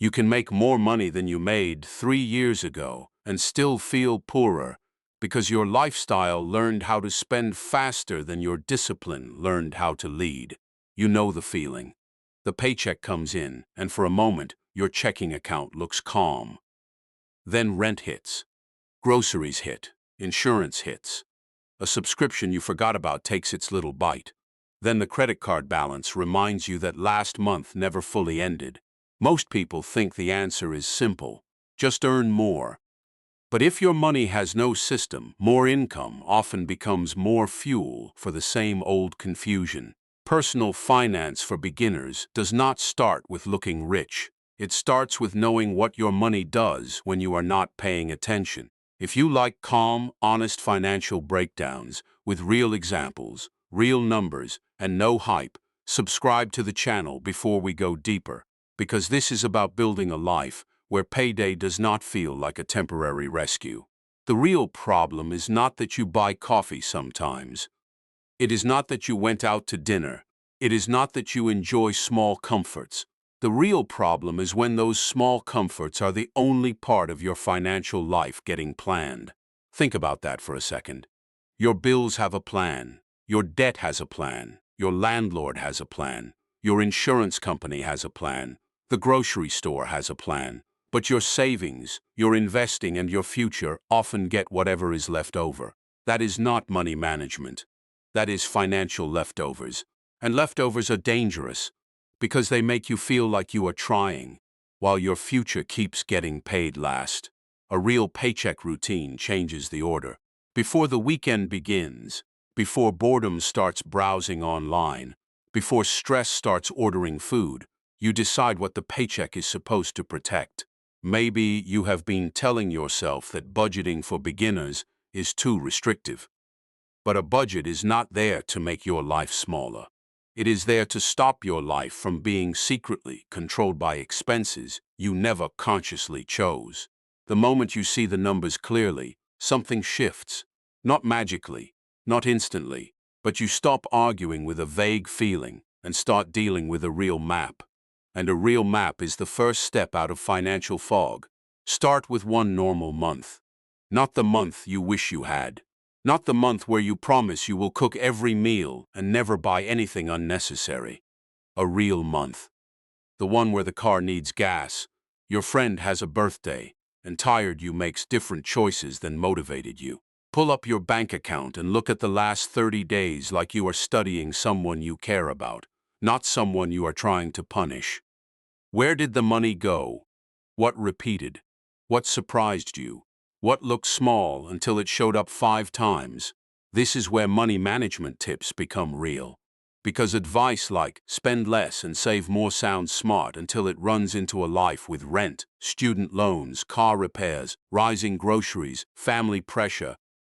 You can make more money than you made 3 years ago and still feel poorer because your lifestyle learned how to spend faster than your discipline learned how to lead. You know the feeling. The paycheck comes in, and for a moment, your checking account looks calm. Then rent hits, groceries hit, insurance hits. A subscription you forgot about takes its little bite. Then the credit card balance reminds you that last month never fully ended. Most people think the answer is simple: just earn more. But if your money has no system, more income often becomes more fuel for the same old confusion. Personal finance for beginners does not start with looking rich. It starts with knowing what your money does when you are not paying attention. If you like calm, honest financial breakdowns with real examples, real numbers, and no hype, subscribe to the channel before we go deeper, because this is about building a life where payday does not feel like a temporary rescue. The real problem is not that you buy coffee sometimes. It is not that you went out to dinner. It is not that you enjoy small comforts. The real problem is when those small comforts are the only part of your financial life getting planned. Think about that for a second. Your bills have a plan. Your debt has a plan. Your landlord has a plan. Your insurance company has a plan. The grocery store has a plan. But your savings, your investing, and your future often get whatever is left over. That is not money management. That is financial leftovers. And leftovers are dangerous because they make you feel like you are trying, while your future keeps getting paid last. A real paycheck routine changes the order. Before the weekend begins, before boredom starts browsing online, before stress starts ordering food, you decide what the paycheck is supposed to protect. Maybe you have been telling yourself that budgeting for beginners is too restrictive. But a budget is not there to make your life smaller. It is there to stop your life from being secretly controlled by expenses you never consciously chose. The moment you see the numbers clearly, something shifts. Not magically, not instantly, but you stop arguing with a vague feeling and start dealing with a real map. And a real map is the first step out of financial fog. Start with one normal month. Not the month you wish you had. Not the month where you promise you will cook every meal and never buy anything unnecessary. A real month. The one where the car needs gas, your friend has a birthday, and tired you makes different choices than motivated you. Pull up your bank account and look at the last 30 days like you are studying someone you care about, not someone you are trying to punish. Where did the money go? What repeated? What surprised you? What looked small until it showed up 5 times? This is where money management tips become real. Because advice like spend less and save more sounds smart until it runs into a life with rent, student loans, car repairs, rising groceries, family pressure,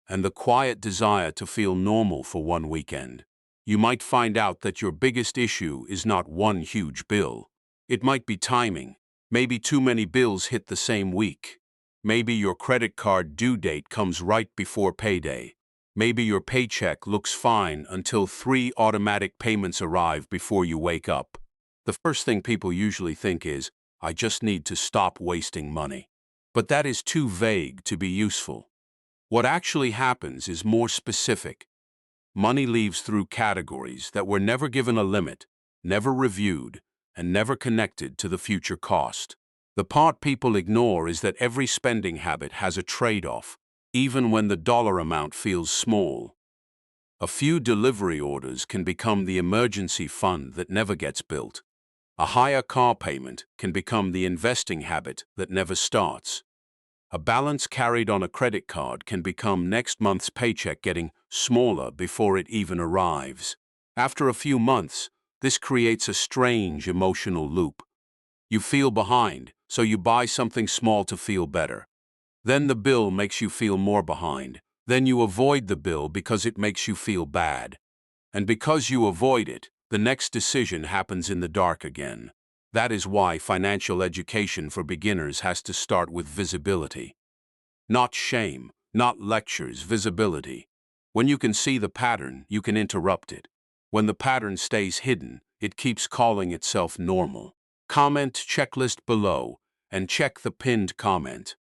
and the quiet desire to feel normal for one weekend. You might find out that your biggest issue is not one huge bill. It might be timing. Maybe too many bills hit the same week. Maybe your credit card due date comes right before payday. Maybe your paycheck looks fine until 3 automatic payments arrive before you wake up. The first thing people usually think is, I just need to stop wasting money. But that is too vague to be useful. What actually happens is more specific. Money leaves through categories that were never given a limit, never reviewed, and never connected to the future cost. The part people ignore is that every spending habit has a trade-off, even when the dollar amount feels small. A few delivery orders can become the emergency fund that never gets built. A higher car payment can become the investing habit that never starts. A balance carried on a credit card can become next month's paycheck getting smaller before it even arrives. After a few months, this creates a strange emotional loop. You feel behind, so you buy something small to feel better. Then the bill makes you feel more behind. Then you avoid the bill because it makes you feel bad. And because you avoid it, the next decision happens in the dark again. That is why financial education for beginners has to start with visibility. Not shame, not lectures, visibility. When you can see the pattern, you can interrupt it. When the pattern stays hidden, it keeps calling itself normal. Comment checklist below and check the pinned comment.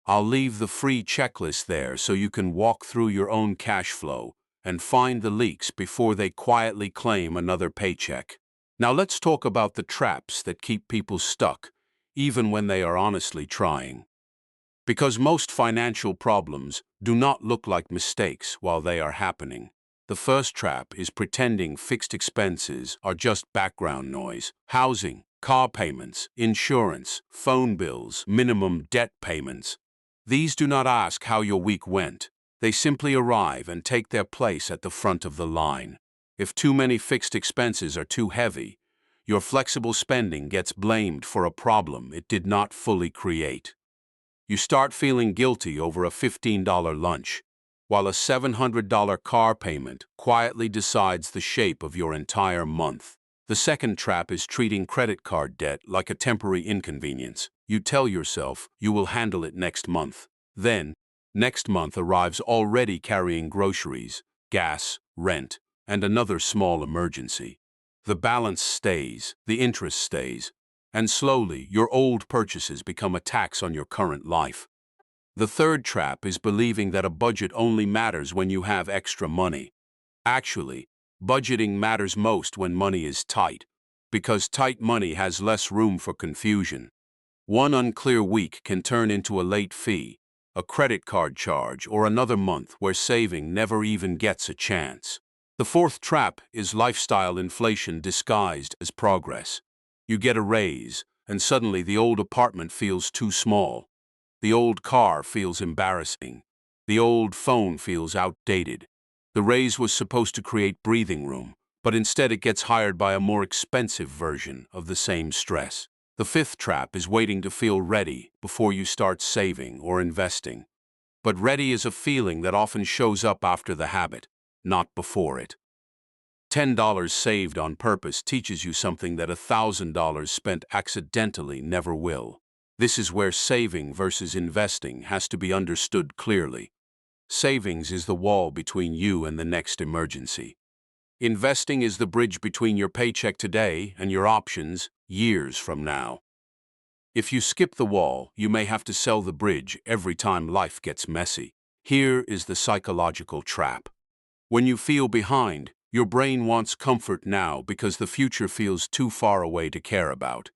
I'll leave the free checklist there so you can walk through your own cash flow and find the leaks before they quietly claim another paycheck. Now let's talk about the traps that keep people stuck, even when they are honestly trying. Because most financial problems do not look like mistakes while they are happening. The first trap is pretending fixed expenses are just background noise. Housing, car payments, insurance, phone bills, minimum debt payments. These do not ask how your week went. They simply arrive and take their place at the front of the line. If too many fixed expenses are too heavy, your flexible spending gets blamed for a problem it did not fully create. You start feeling guilty over a $15 lunch, while a $700 car payment quietly decides the shape of your entire month. The second trap is treating credit card debt like a temporary inconvenience. You tell yourself you will handle it next month. Then, next month arrives already carrying groceries, gas, rent, and another small emergency. The balance stays, the interest stays, and slowly your old purchases become a tax on your current life. The third trap is believing that a budget only matters when you have extra money. Actually, budgeting matters most when money is tight, because tight money has less room for confusion. One unclear week can turn into a late fee, a credit card charge, or another month where saving never even gets a chance. The fourth trap is lifestyle inflation disguised as progress. You get a raise, and suddenly the old apartment feels too small. The old car feels embarrassing. The old phone feels outdated. The raise was supposed to create breathing room, but instead it gets hired by a more expensive version of the same stress. The fifth trap is waiting to feel ready before you start saving or investing. But ready is a feeling that often shows up after the habit, not before it. $10 saved on purpose teaches you something that $1,000 spent accidentally never will. This is where saving versus investing has to be understood clearly. Savings is the wall between you and the next emergency. Investing is the bridge between your paycheck today and your options years from now. If you skip the wall, you may have to sell the bridge every time life gets messy. Here is the psychological trap. When you feel behind, your brain wants comfort now because the future feels too far away to care about.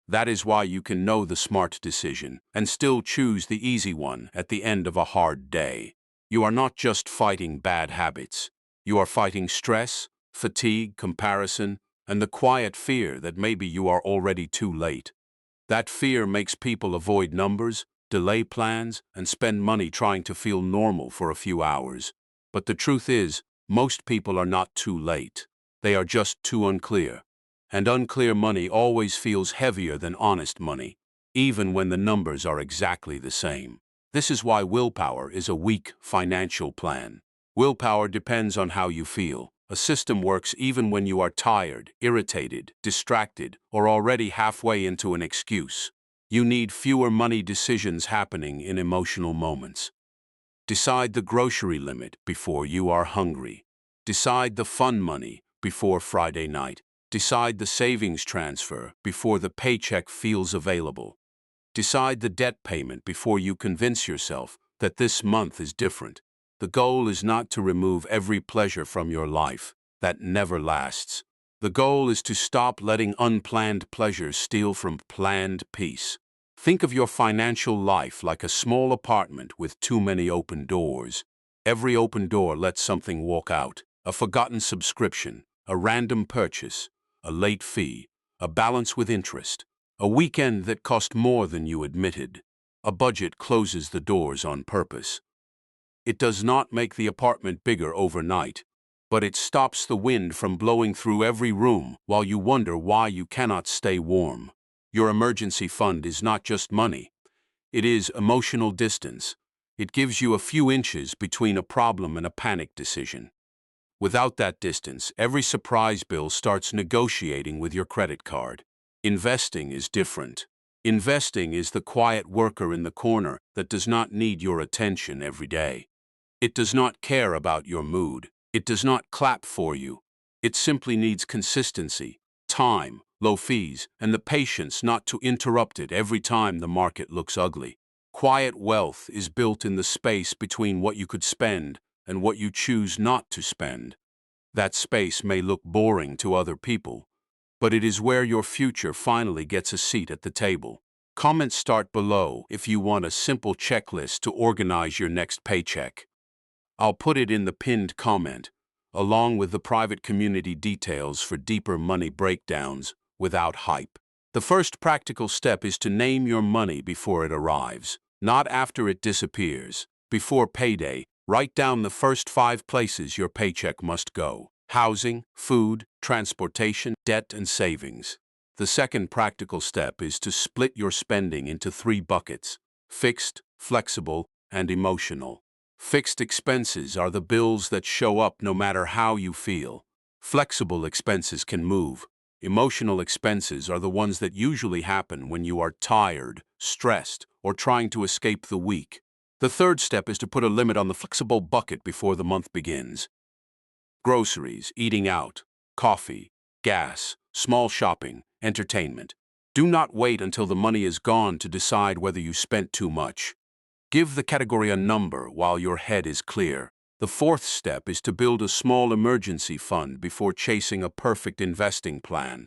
That is why you can know the smart decision and still choose the easy one at the end of a hard day. You are not just fighting bad habits. You are fighting stress, fatigue, comparison, and the quiet fear that maybe you are already too late. That fear makes people avoid numbers, delay plans, and spend money trying to feel normal for a few hours. But the truth is, most people are not too late. They are just too unclear. And unclear money always feels heavier than honest money, even when the numbers are exactly the same. This is why willpower is a weak financial plan. Willpower depends on how you feel. A system works even when you are tired, irritated, distracted, or already halfway into an excuse. You need fewer money decisions happening in emotional moments. Decide the grocery limit before you are hungry. Decide the fun money before Friday night. Decide the savings transfer before the paycheck feels available. Decide the debt payment before you convince yourself that this month is different. The goal is not to remove every pleasure from your life. That never lasts. The goal is to stop letting unplanned pleasures steal from planned peace. Think of your financial life like a small apartment with too many open doors. Every open door lets something walk out. A forgotten subscription, a random purchase, a late fee, a balance with interest, a weekend that cost more than you admitted. A budget closes the doors on purpose. It does not make the apartment bigger overnight, but it stops the wind from blowing through every room while you wonder why you cannot stay warm. Your emergency fund is not just money. It is emotional distance. It gives you a few inches between a problem and a panic decision. Without that distance, every surprise bill starts negotiating with your credit card. Investing is different. Investing is the quiet worker in the corner that does not need your attention every day. It does not care about your mood. It does not clap for you. It simply needs consistency, Time, low fees, and the patience not to interrupt it every time the market looks ugly. Quiet wealth is built in the space between what you could spend and what you choose not to spend. That space may look boring to other people, but it is where your future finally gets a seat at the table. Comments start below if you want a simple checklist to organize your next paycheck. I'll put it in the pinned comment, along with the private community details for deeper money breakdowns without hype. The first practical step is to name your money before it arrives, not after it disappears. Before payday, write down the first 5 places your paycheck must go: housing, food, transportation, debt, and savings. The second practical step is to split your spending into 3 buckets: fixed, flexible, and emotional. Fixed expenses are the bills that show up no matter how you feel. Flexible expenses can move. Emotional expenses are the ones that usually happen when you are tired, stressed, or trying to escape the week. The third step is to put a limit on the flexible bucket before the month begins. Groceries, eating out, coffee, gas, small shopping, entertainment. Do not wait until the money is gone to decide whether you spent too much. Give the category a number while your head is clear. The fourth step is to build a small emergency fund before chasing a perfect investing plan.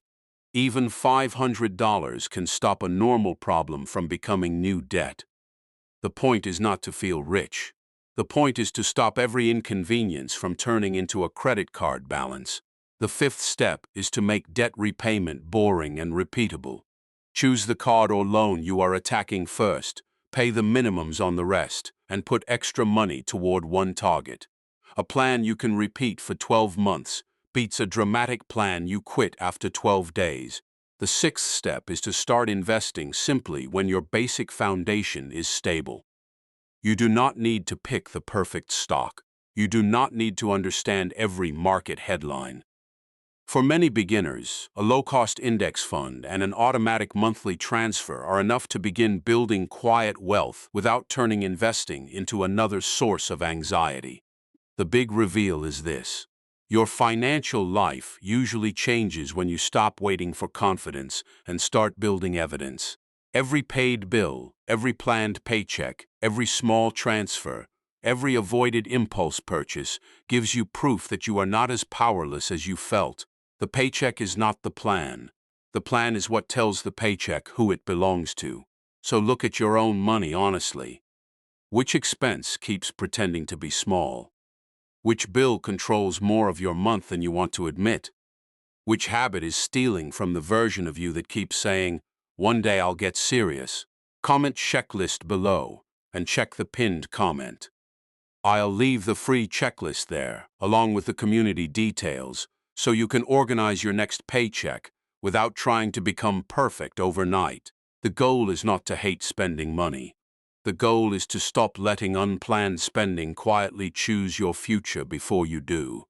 Even $500 can stop a normal problem from becoming new debt. The point is not to feel rich. The point is to stop every inconvenience from turning into a credit card balance. The fifth step is to make debt repayment boring and repeatable. Choose the card or loan you are attacking first. Pay the minimums on the rest, and put extra money toward one target. A plan you can repeat for 12 months beats a dramatic plan you quit after 12 days. The sixth step is to start investing simply when your basic foundation is stable. You do not need to pick the perfect stock. You do not need to understand every market headline. For many beginners, a low-cost index fund and an automatic monthly transfer are enough to begin building quiet wealth without turning investing into another source of anxiety. The big reveal is this: your financial life usually changes when you stop waiting for confidence and start building evidence. Every paid bill, every planned paycheck, every small transfer, every avoided impulse purchase gives you proof that you are not as powerless as you felt. The paycheck is not the plan. The plan is what tells the paycheck who it belongs to. So look at your own money honestly. Which expense keeps pretending to be small? Which bill controls more of your month than you want to admit? Which habit is stealing from the version of you that keeps saying, "One day I'll get serious"? Comment checklist below and check the pinned comment. I'll leave the free checklist there, along with the community details, so you can organize your next paycheck without trying to become perfect overnight. The goal is not to hate spending money. The goal is to stop letting unplanned spending quietly choose your future before you do.